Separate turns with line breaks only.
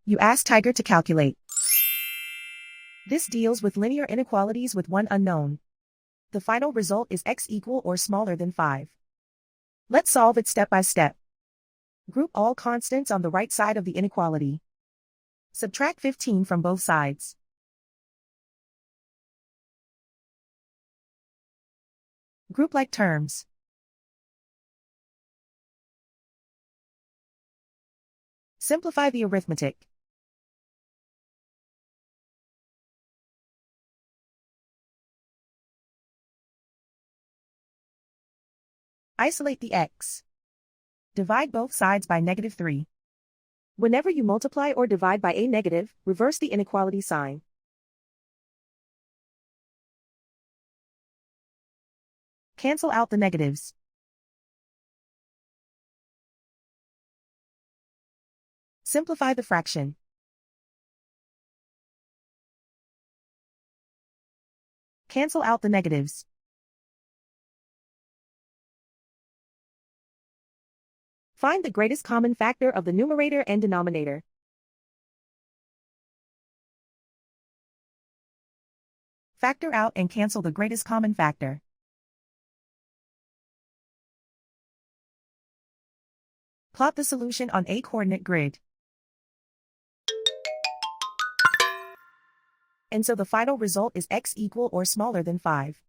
You ask Tiger to calculate. This deals with linear inequalities with one unknown. The final result is x equal or smaller than 5. Let's solve it step by step. Group all constants on the right side of the inequality. Subtract 15 from both sides. Group like terms. Simplify the arithmetic. Isolate the x. Divide both sides by -3. Whenever you multiply or divide by a negative, reverse the inequality sign. Cancel out the negatives. Simplify the fraction. Cancel out the negatives. Find the greatest common factor of the numerator and denominator. Factor out and cancel the greatest common factor. Plot the solution on a coordinate grid. And so the final result is x equal or smaller than 5.